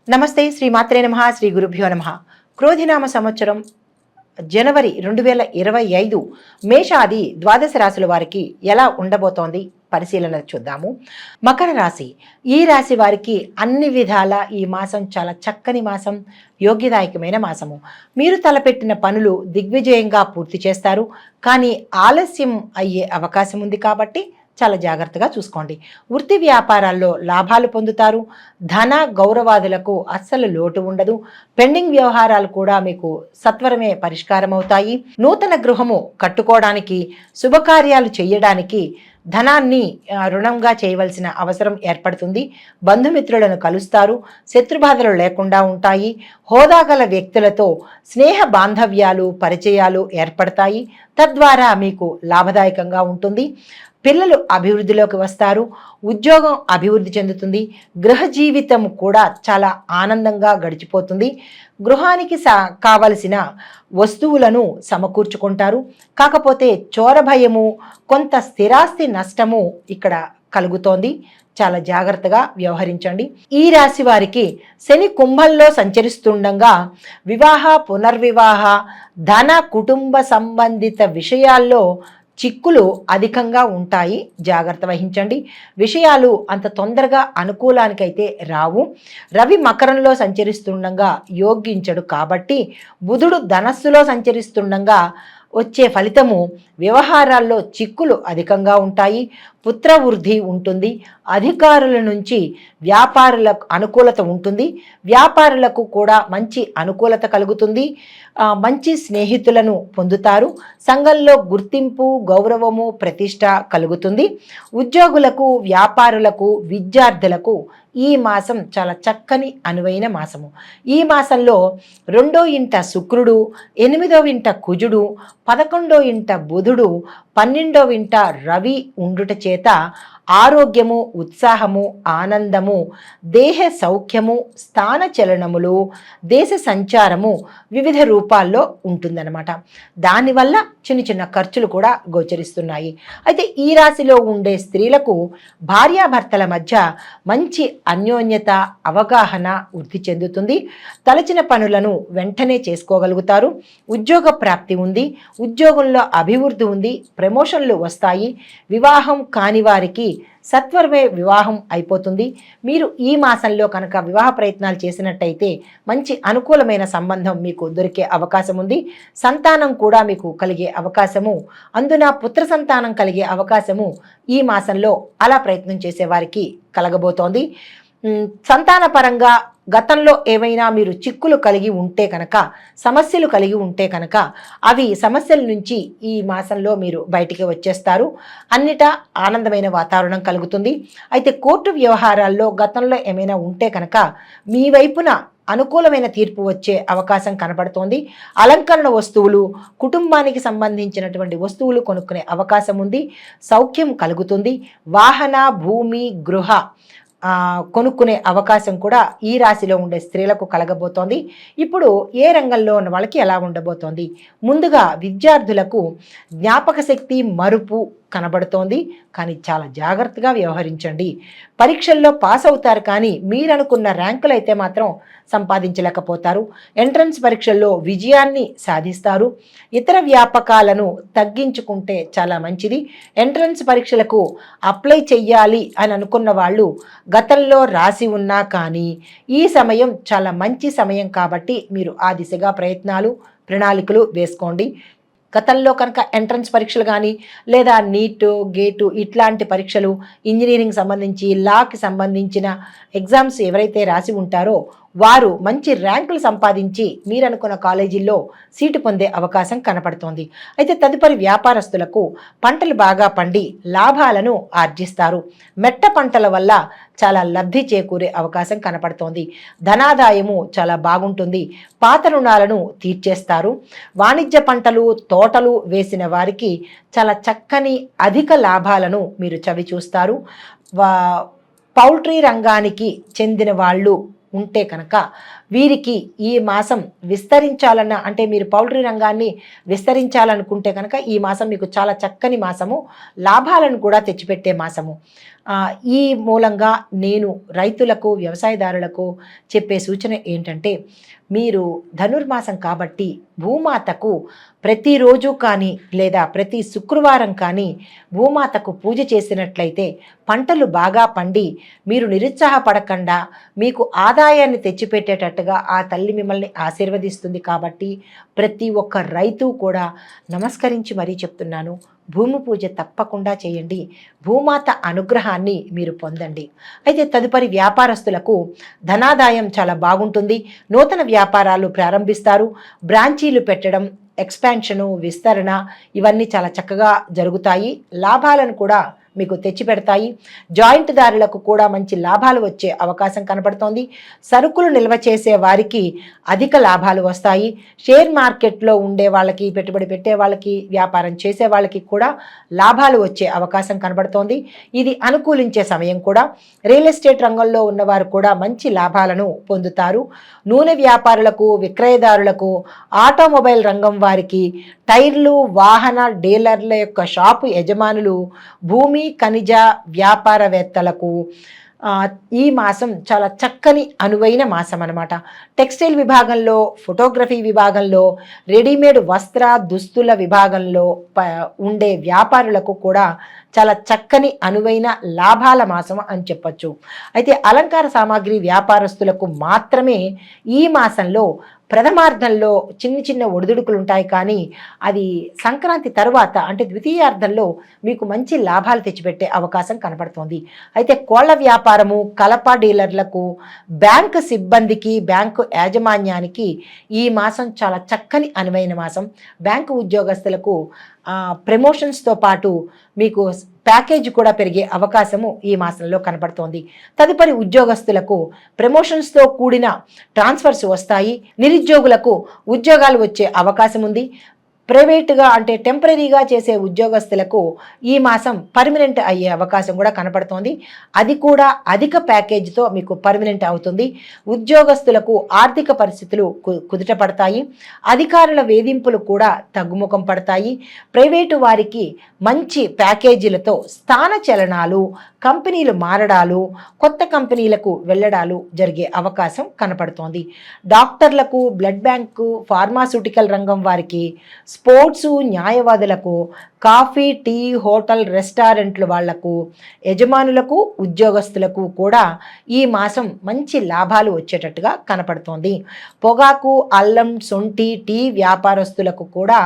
నమస్తే. శ్రీ మాత్రే నమః. శ్రీ గురుభ్యో నమః. క్రోధినామ సంవత్సరం జనవరి 2025 మేషాది ద్వాదశ రాశుల వారికి ఎలా ఉండబోతోంది పరిశీలన చూద్దాము. మకర రాశి, ఈ రాశి వారికి అన్ని విధాల ఈ మాసం చాలా చక్కని మాసం, యోగ్యదాయకమైన మాసము. మీరు తలపెట్టిన పనులు దిగ్విజయంగా పూర్తి చేస్తారు. కానీ ఆలస్యం అయ్యే అవకాశం ఉంది కాబట్టి చాలా జాగ్రత్తగా చూసుకోండి. వృత్తి వ్యాపారాల్లో లాభాలు పొందుతారు. ధన గౌరవాదులకు అస్సలు లోటు ఉండదు. పెండింగ్ వ్యవహారాలు కూడా మీకు సత్వరమే పరిష్కారం అవుతాయి. నూతన గృహము కట్టుకోవడానికి, శుభకార్యాలు చేయడానికి ధనాన్ని రుణంగా చేయవలసిన అవసరం ఏర్పడుతుంది. బంధుమిత్రులను కలుస్తారు. శత్రుబాధలు లేకుండా ఉంటాయి. హోదాగల వ్యక్తులతో స్నేహ బాంధవ్యాలు, పరిచయాలు ఏర్పడతాయి. తద్వారా మీకు లాభదాయకంగా ఉంటుంది. పిల్లలు అభివృద్ధిలోకి వస్తారు. ఉద్యోగం అభివృద్ధి చెందుతుంది. గృహ జీవితం కూడా చాలా ఆనందంగా గడిచిపోతుంది. గృహానికి కావలసిన వస్తువులను సమకూర్చుకుంటారు. కాకపోతే చోర భయము, కొంత స్థిరాస్తి నష్టము ఇక్కడ కలుగుతోంది. చాలా జాగ్రత్తగా వ్యవహరించండి. ఈ రాశి వారికి శని కుంభంలో సంచరిస్తుండగా వివాహ, పునర్వివాహ, ధన, కుటుంబ సంబంధిత విషయాల్లో చిక్కులు అధికంగా ఉంటాయి. జాగ్రత్త వహించండి. విషయాలు అంత తొందరగా అనుకూలానికైతే రావు. రవి మకరంలో సంచరిస్తుండగా యోగించడు కాబట్టి బుధుడు ధనస్సులో సంచరిస్తుండగా వచ్చే ఫలితము వ్యవహారాల్లో చిక్కులు అధికంగా ఉంటాయి. పుత్రవృద్ధి ఉంటుంది. అధికారుల నుంచి వ్యాపారులకు అనుకూలత ఉంటుంది. వ్యాపారులకు కూడా మంచి అనుకూలత కలుగుతుంది. మంచి స్నేహితులను పొందుతారు. సంఘంలో గుర్తింపు, గౌరవము, ప్రతిష్ట కలుగుతుంది. ఉద్యోగులకు, వ్యాపారులకు, విద్యార్థులకు ఈ మాసం చాలా చక్కని అనువైన మాసము. ఈ మాసంలో 2వ ఇంట శుక్రుడు, 8వ ఇంట కుజుడు, 11వ ఇంట బుధుడు, 12వ ఇంట రవి ఉండుట చేత ఆరోగ్యము, ఉత్సాహము, ఆనందము, దేహ సౌఖ్యము, స్థాన చలనములు, దేశ సంచారము వివిధ రూపాల్లో ఉంటుందన్నమాట. దానివల్ల చిన్న చిన్న ఖర్చులు కూడా గోచరిస్తున్నాయి. అయితే ఈ రాశిలో ఉండే స్త్రీలకు భార్యాభర్తల మధ్య మంచి అన్యోన్యత, అవగాహన వృద్ధి చెందుతుంది. తలచిన పనులను వెంటనే చేసుకోగలుగుతారు. ఉద్యోగ ప్రాప్తి ఉంది. ఉద్యోగంలో అభివృద్ధి ఉంది. ప్రమోషన్లు వస్తాయి. వివాహం కాని వారికి సత్వరమే వివాహం అయిపోతుంది. మీరు ఈ మాసంలో కనుక వివాహ ప్రయత్నాలు చేసినట్టయితే మంచి అనుకూలమైన సంబంధం మీకు దొరికే అవకాశం ఉంది. సంతానం కూడా మీకు కలిగే అవకాశము, అందున పుత్ర సంతానం కలిగే అవకాశము ఈ మాసంలో అలా ప్రయత్నం చేసే వారికి కలగబోతోంది. సంతాన పరంగా గతంలో ఏమైనా మీరు చిక్కులు కలిగి ఉంటే కనుక, సమస్యలు కలిగి ఉంటే కనుక అవి సమస్యల నుంచి ఈ మాసంలో మీరు బయటికి వచ్చేస్తారు. అన్నిటా ఆనందమైన వాతావరణం కలుగుతుంది. అయితే కోర్టు వ్యవహారాల్లో గతంలో ఏమైనా ఉంటే కనుక మీ వైపున అనుకూలమైన తీర్పు వచ్చే అవకాశం కనపడుతోంది. అలంకరణ వస్తువులు, కుటుంబానికి సంబంధించినటువంటి వస్తువులు కొనుక్కునే అవకాశం ఉంది. సౌఖ్యం కలుగుతుంది. వాహన, భూమి, గృహ కొనుక్కునే అవకాశం కూడా ఈ రాశిలో ఉండే స్త్రీలకు కలగబోతోంది. ఇప్పుడు ఏ రంగంలో ఉన్న వాళ్ళకి ఎలా ఉండబోతోంది? ముందుగా విద్యార్థులకు జ్ఞాపక శక్తి, మరుపు కనబడుతోంది. కానీ చాలా జాగ్రత్తగా వ్యవహరించండి. పరీక్షల్లో పాస్ అవుతారు, కానీ మీరు అనుకున్న ర్యాంకులు అయితే మాత్రం సంపాదించలేకపోతారు. ఎంట్రన్స్ పరీక్షల్లో విజయాన్ని సాధిస్తారు. ఇతర వ్యాపకాలను తగ్గించుకుంటే చాలా మంచిది. ఎంట్రన్స్ పరీక్షలకు అప్లై చెయ్యాలి అని అనుకున్న వాళ్ళు గతంలో రాసి ఉన్నా కానీ ఈ సమయం చాలా మంచి సమయం కాబట్టి మీరు ఆ దిశగా ప్రయత్నాలు, ప్రణాళికలు వేసుకోండి. గతంలో కనుక ఎంట్రన్స్ పరీక్షలు కానీ లేదా నీట్, గేటు ఇట్లాంటి పరీక్షలు, ఇంజనీరింగ్ సంబంధించి, లాకి సంబంధించిన ఎగ్జామ్స్ ఎవరైతే రాసి ఉంటారో వారు మంచి ర్యాంకులు సంపాదించి మీరు అనుకున్న కాలేజీల్లో సీటు పొందే అవకాశం కనపడుతోంది. అయితే తదుపరి వ్యాపారస్తులకు పంటలు బాగా పండి లాభాలను ఆర్జిస్తారు. మెట్ట పంటల వల్ల చాలా లబ్ధి చేకూరే అవకాశం కనపడుతోంది. ధనాదాయము చాలా బాగుంటుంది. పాత రుణాలను తీర్చేస్తారు. వాణిజ్య పంటలు, తోటలు వేసిన వారికి చాలా చక్కని అధిక లాభాలను మీరు చవి చూస్తారు. పౌల్ట్రీ రంగానికి చెందిన వాళ్ళు ఉంటే కనుక వీరికి ఈ మాసం విస్తరించాలన్న, అంటే మీరు పౌల్ట్రీ రంగాన్ని విస్తరించాలనుకుంటే కనుక ఈ మాసం మీకు చాలా చక్కని మాసము, లాభాలను కూడా తెచ్చిపెట్టే మాసము. ఈ మూలంగా నేను రైతులకు, వ్యవసాయదారులకు చెప్పే సూచన ఏంటంటే, మీరు ధనుర్మాసం కాబట్టి భూమాతకు ప్రతిరోజు కానీ లేదా ప్రతి శుక్రవారం కానీ భూమాతకు పూజ చేసినట్లయితే పంటలు బాగా పండి మీరు నిరుత్సాహపడకుండా మీకు ఆదాయాన్ని తెచ్చిపెట్టేటట్టుగా ఆ తల్లి మిమ్మల్ని ఆశీర్వదిస్తుంది. కాబట్టి ప్రతి ఒక్క రైతు కూడా నమస్కరించి మరీ చెప్తున్నాను, భూమి పూజ తప్పకుండా చేయండి. భూమాత అనుగ్రహాన్ని మీరు పొందండి. అయితే తదుపరి వ్యాపారస్తులకు ధనాదాయం చాలా బాగుంటుంది. నూతన వ్యాపారాలు ప్రారంభిస్తారు. బ్రాంచీలు పెట్టడం, ఎక్స్పాన్షను, విస్తరణ ఇవన్నీ చాలా చక్కగా జరుగుతాయి. లాభాలను కూడా మీకు తెచ్చిపెడతాయి. జాయింట్ దారులకు కూడా మంచి లాభాలు వచ్చే అవకాశం కనపడుతోంది. సరుకులు నిల్వ చేసే వారికి అధిక లాభాలు వస్తాయి. షేర్ మార్కెట్లో ఉండే వాళ్ళకి, పెట్టుబడి పెట్టే వాళ్ళకి, వ్యాపారం చేసే వాళ్ళకి కూడా లాభాలు వచ్చే అవకాశం కనబడుతోంది. ఇది అనుకూలించే సమయం కూడా. రియల్ ఎస్టేట్ రంగంలో ఉన్నవారు కూడా మంచి లాభాలను పొందుతారు. నూనె వ్యాపారులకు, విక్రయదారులకు, ఆటోమొబైల్ రంగం వారికి, టైర్లు, వాహన డీలర్ల యొక్క షాపు యజమానులు, భూమి ఖనిజ వ్యాపారవేత్తలకు ఈ మాసం చాలా చక్కని అనువైన మాసం అన్నమాట. టెక్స్టైల్ విభాగంలో, ఫోటోగ్రఫీ విభాగంలో, రెడీమేడ్ వస్త్ర దుస్తుల విభాగంలో ఉండే వ్యాపారులకు కూడా చాలా చక్కని అనువైన లాభాల మాసం అని చెప్పచ్చు. అయితే అలంకార సామాగ్రి వ్యాపారస్తులకు మాత్రమే ఈ మాసంలో ప్రథమార్థంలో చిన్న చిన్న ఒడిదుడుకులు ఉంటాయి. కానీ అది సంక్రాంతి తర్వాత అంటే ద్వితీయార్థంలో మీకు మంచి లాభాలు తెచ్చిపెట్టే అవకాశం కనపడుతోంది. అయితే కోళ్ల వ్యాపారము, కలప డీలర్లకు, బ్యాంకు సిబ్బందికి, బ్యాంకు యాజమాన్యానికి ఈ మాసం చాలా చక్కని అనువైన మాసం. బ్యాంకు ఉద్యోగస్తులకు ప్రమోషన్స్తో పాటు మీకు ప్యాకేజ్ కూడా పెరిగే అవకాశము ఈ మాసంలో కనపడుతోంది. తదుపరి ఉద్యోగస్తులకు ప్రమోషన్స్తో కూడిన ట్రాన్స్ఫర్స్ వస్తాయి. నిరుద్యోగులకు ఉద్యోగాలు వచ్చే అవకాశం ఉంది. ప్రైవేటుగా అంటే టెంపరీగా చేసే ఉద్యోగస్తులకు ఈ మాసం పర్మనెంట్ అయ్యే అవకాశం కూడా కనపడుతోంది. అది కూడా అధిక ప్యాకేజీతో మీకు పర్మనెంట్ అవుతుంది. ఉద్యోగస్తులకు ఆర్థిక పరిస్థితులు కుదుట పడతాయి. అధికారుల వేధింపులు కూడా తగ్గుముఖం పడతాయి. ప్రైవేటు వారికి మంచి ప్యాకేజీలతో స్థాన చలనాలు, కంపెనీలు మారడాలు, కొత్త కంపెనీలకు వెళ్ళడాలు జరిగే అవకాశం కనపడుతోంది. డాక్టర్లకు, బ్లడ్ బ్యాంకు, ఫార్మాస్యూటికల్ రంగం వారికి, స్పోర్ట్సు, న్యాయవాదులకు, కాఫీ, టీ, హోటల్, రెస్టారెంట్లు వాళ్లకు, యజమానులకు, ఉద్యోగస్తులకు కూడా ఈ మాసం మంచి లాభాలు వచ్చేటట్టుగా కనపడుతోంది. పొగాకు, అల్లం, శొంఠి, టీ వ్యాపారస్తులకు కూడా,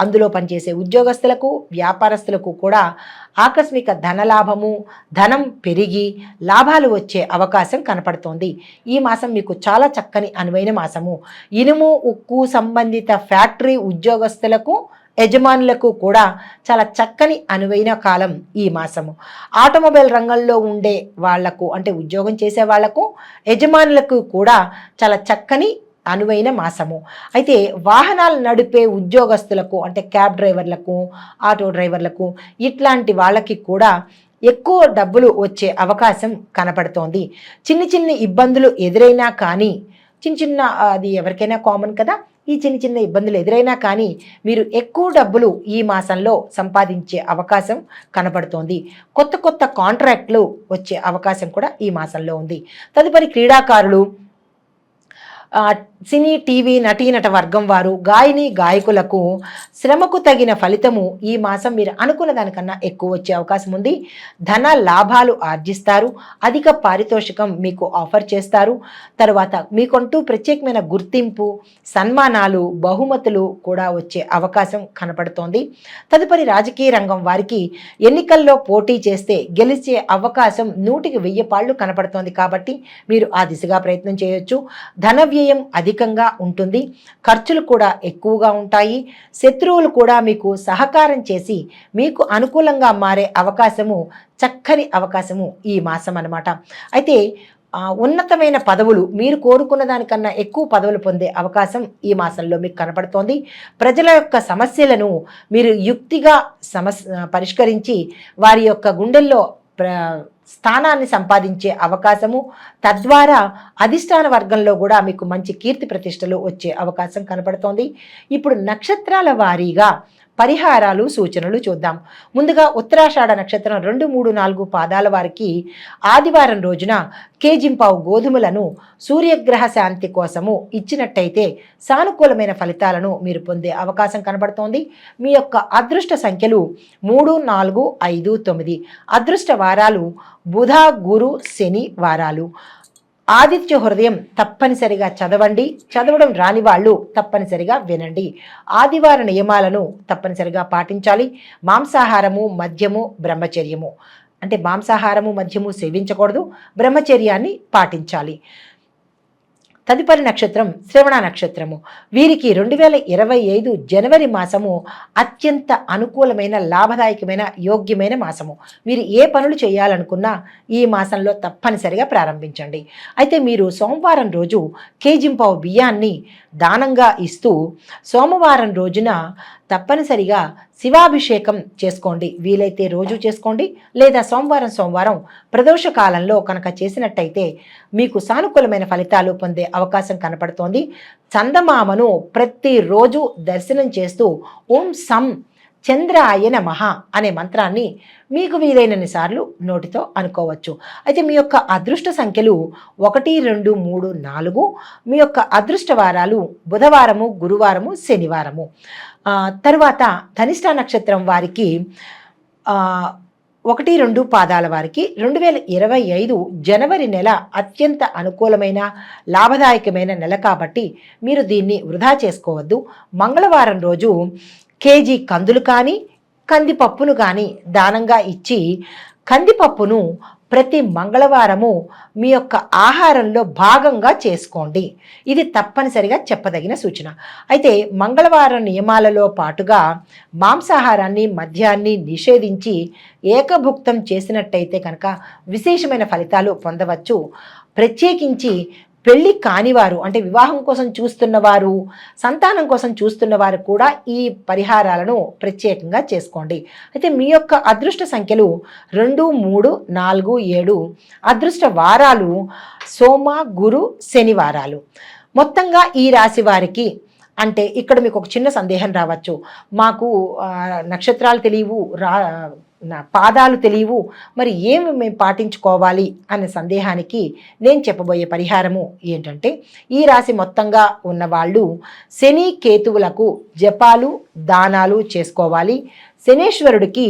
అందులో పనిచేసే ఉద్యోగస్తులకు, వ్యాపారస్తులకు కూడా ఆకస్మిక ధనలాభము, ధనం పెరిగి లాభాలు వచ్చే అవకాశం కనపడుతోంది. ఈ మాసం మీకు చాలా చక్కని అనువైన మాసము. ఇనుము, ఉక్కు సంబంధిత ఫ్యాక్టరీ ఉద్యోగస్తులకు, యజమానులకు కూడా చాలా చక్కని అనువైన కాలం ఈ మాసము. ఆటోమొబైల్ రంగంలో ఉండే వాళ్లకు అంటే ఉద్యోగం చేసే వాళ్లకు, యజమానులకు కూడా చాలా చక్కని అనువైన మాసము. అయితే వాహనాలు నడిపే ఉద్యోగస్తులకు అంటే క్యాబ్ డ్రైవర్లకు, ఆటో డ్రైవర్లకు ఇట్లాంటి వాళ్ళకి కూడా ఎక్కువ డబ్బులు వచ్చే అవకాశం కనపడుతోంది. చిన్న చిన్న ఇబ్బందులు ఎదురైనా కానీ, చిన్న అది ఎవరికైనా కామన్ కదా, ఈ చిన్న ఇబ్బందులు ఎదురైనా కానీ మీరు ఎక్కువ డబ్బులు ఈ మాసంలో సంపాదించే అవకాశం కనపడుతోంది. కొత్త కొత్త కాంట్రాక్ట్లు వచ్చే అవకాశం కూడా ఈ మాసంలో ఉంది. తదుపరి క్రీడాకారులు, సినీ, టీవీ నటీనట వర్గం వారు, గాయని, గాయకులకు శ్రమకు తగిన ఫలితము ఈ మాసం మీరు అనుకున్న దానికన్నా ఎక్కువ వచ్చే అవకాశం ఉంది. ధన లాభాలు ఆర్జిస్తారు. అధిక పారితోషికం మీకు ఆఫర్ చేస్తారు. తర్వాత మీకంటూ ప్రత్యేకమైన గుర్తింపు, సన్మానాలు, బహుమతులు కూడా వచ్చే అవకాశం కనపడుతోంది. తదుపరి రాజకీయ రంగం వారికి ఎన్నికల్లో పోటీ చేస్తే గెలిచే అవకాశం 100కి 1000 పాళ్ళు కనపడుతోంది. కాబట్టి మీరు ఆ దిశగా ప్రయత్నం చేయొచ్చు. ధన వ్యయం అధికంగా ఉంటుంది. ఖర్చులు కూడా ఎక్కువగా ఉంటాయి. శత్రువులు కూడా మీకు సహకారం చేసి మీకు అనుకూలంగా మారే అవకాశము, చక్కని అవకాశము ఈ మాసం అన్నమాట. అయితే ఉన్నతమైన పదవులు, మీరు కోరుకున్న దానికన్నా ఎక్కువ పదవులు పొందే అవకాశం ఈ మాసంలో మీకు కనపడుతోంది. ప్రజల యొక్క సమస్యలను మీరు యుక్తిగా పరిష్కరించి వారి యొక్క గుండెల్లో స్థానాన్ని సంపాదించే అవకాశము, తద్వారా అధిష్టాన వర్గంలో కూడా మీకు మంచి కీర్తి ప్రతిష్టలు వచ్చే అవకాశం కనపడుతోంది. ఇప్పుడు నక్షత్రాల వారీగా పరిహారాలు సూచనలు చూద్దాం. ముందుగా ఉత్తరాషాఢ నక్షత్రం 2, 3, 4 పాదాల వారికి ఆదివారం రోజున కేజింపావు గోధుమలను సూర్యగ్రహ శాంతి కోసము ఇచ్చినట్టయితే సానుకూలమైన ఫలితాలను మీరు పొందే అవకాశం కనబడుతోంది. మీ యొక్క అదృష్ట సంఖ్యలు 3, 4, 5, 9. అదృష్ట వారాలు బుధ, గురు, శని వారాలు. ఆదిత్య హృదయం తప్పనిసరిగా చదవండి. చదవడం రాని వాళ్ళు తప్పనిసరిగా వినండి. ఆదివార నియమాలను తప్పనిసరిగా పాటించాలి. మాంసాహారము, మద్యము, బ్రహ్మచర్యము అంటే మాంసాహారము, మద్యము సేవించకూడదు. బ్రహ్మచర్యాన్ని పాటించాలి. తదుపరి నక్షత్రం శ్రవణ నక్షత్రము. వీరికి 2025 జనవరి మాసము అత్యంత అనుకూలమైన, లాభదాయకమైన, యోగ్యమైన మాసము. మీరు ఏ పనులు చేయాలనుకున్నా ఈ మాసంలో తప్పనిసరిగా ప్రారంభించండి. అయితే మీరు సోమవారం రోజు కేజింపావు బియ్యాన్ని దానంగా ఇస్తూ సోమవారం రోజున తప్పనిసరిగా శివాభిషేకం చేసుకోండి. వీలైతే రోజు చేసుకోండి, లేదా సోమవారం ప్రదోష కాలంలో కనుక చేసినట్టయితే మీకు సానుకూలమైన ఫలితాలు పొందే అవకాశం కనపడుతోంది. చందమామను ప్రతిరోజు దర్శనం చేస్తూ ఓం సం చంద్రాయ నమః అనే మంత్రాన్ని మీకు వీలైనన్ని సార్లు నోటితో అనుకోవచ్చు. అయితే మీ యొక్క అదృష్ట సంఖ్యలు 1, 2, 3, 4. మీ యొక్క అదృష్ట వారాలు బుధవారము, గురువారము, శనివారము. తరువాత ధనిష్ట నక్షత్రం వారికి 1, 2 పాదాల వారికి 2025 జనవరి నెల అత్యంత అనుకూలమైన, లాభదాయకమైన నెల కాబట్టి మీరు దీన్ని వృధా చేసుకోవద్దు. మంగళవారం రోజు కేజీ కందులు కానీ, కందిపప్పును కానీ దానంగా ఇచ్చి కందిపప్పును ప్రతి మంగళవారము మీ యొక్క ఆహారంలో భాగంగా చేసుకోండి. ఇది తప్పనిసరిగా చెప్పదగిన సూచన. అయితే మంగళవారం నియమాలలో పాటుగా మాంసాహారాన్ని, మద్యాన్ని నిషేధించి ఏకభుక్తం చేసినట్టయితే కనుక విశేషమైన ఫలితాలు పొందవచ్చు. ప్రత్యేకించి పెళ్ళి కానివారు అంటే వివాహం కోసం చూస్తున్నవారు, సంతానం కోసం చూస్తున్నవారు కూడా ఈ పరిహారాలను ప్రత్యేకంగా చేసుకోండి. అయితే మీ యొక్క అదృష్ట సంఖ్యలు 2, 3, 4, 7. అదృష్ట వారాలు సోమ, గురు, శనివారాలు. మొత్తంగా ఈ రాశి వారికి అంటే ఇక్కడ మీకు ఒక చిన్న సందేహం రావచ్చు. మాకు నక్షత్రాలు తెలియవు, పాదాలు తెలియవు, మరి ఏమి మేము పాటించుకోవాలి అనే సందేహానికి నేను చెప్పబోయే పరిహారము ఏంటంటే, ఈ రాశి మొత్తంగా ఉన్నవాళ్ళు శని, కేతువులకు జపాలు, దానాలు చేసుకోవాలి. శనేశ్వరుడికి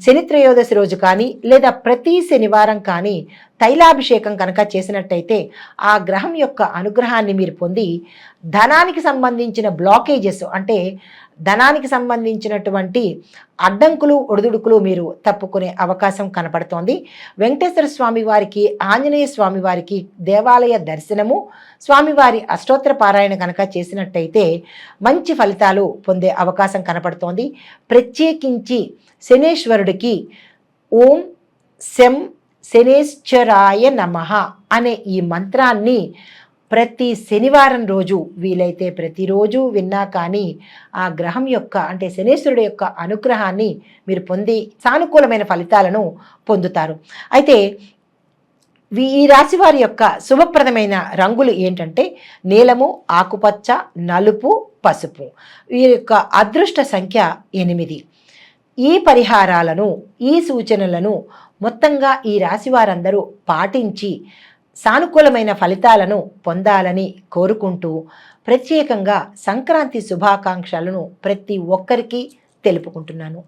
శని త్రయోదశి రోజు కానీ, లేదా ప్రతి శనివారం కానీ తైలాభిషేకం కనుక చేసినట్టయితే ఆ గ్రహం యొక్క అనుగ్రహాన్ని మీరు పొంది ధనానికి సంబంధించిన బ్లాకేజెస్ అంటే ధనానికి సంబంధించినటువంటి అడ్డంకులు, ఒడిదుడుకులు మీరు తప్పుకునే అవకాశం కనపడుతోంది. వెంకటేశ్వర స్వామి వారికి, ఆంజనేయ స్వామి వారికి దేవాలయ దర్శనము, స్వామివారి అష్టోత్తర పారాయణ కనుక చేసినట్టయితే మంచి ఫలితాలు పొందే అవకాశం కనపడుతోంది. ప్రత్యేకించి శనేశ్వరుడికి ఓం శం శనేశ్వరాయ నమః అనే ఈ మంత్రాన్ని ప్రతి శనివారం రోజు వీలైతే ప్రతిరోజు విన్నా కానీ ఆ గ్రహం యొక్క అంటే శనేశ్వరుడు యొక్క అనుగ్రహాన్ని మీరు పొంది సానుకూలమైన ఫలితాలను పొందుతారు. అయితే ఈ రాశి వారి యొక్క శుభప్రదమైన రంగులు ఏంటంటే నీలము, ఆకుపచ్చ, నలుపు, పసుపు. వీరి యొక్క అదృష్ట సంఖ్య 8. ఈ పరిహారాలను, ఈ సూచనలను మొత్తంగా ఈ రాశి వారందరూ పాటించి సానుకూలమైన ఫలితాలను పొందాలని కోరుకుంటూ ప్రత్యేకంగా సంక్రాంతి శుభాకాంక్షలను ప్రతి ఒక్కరికి తెలుపుకుంటున్నాను.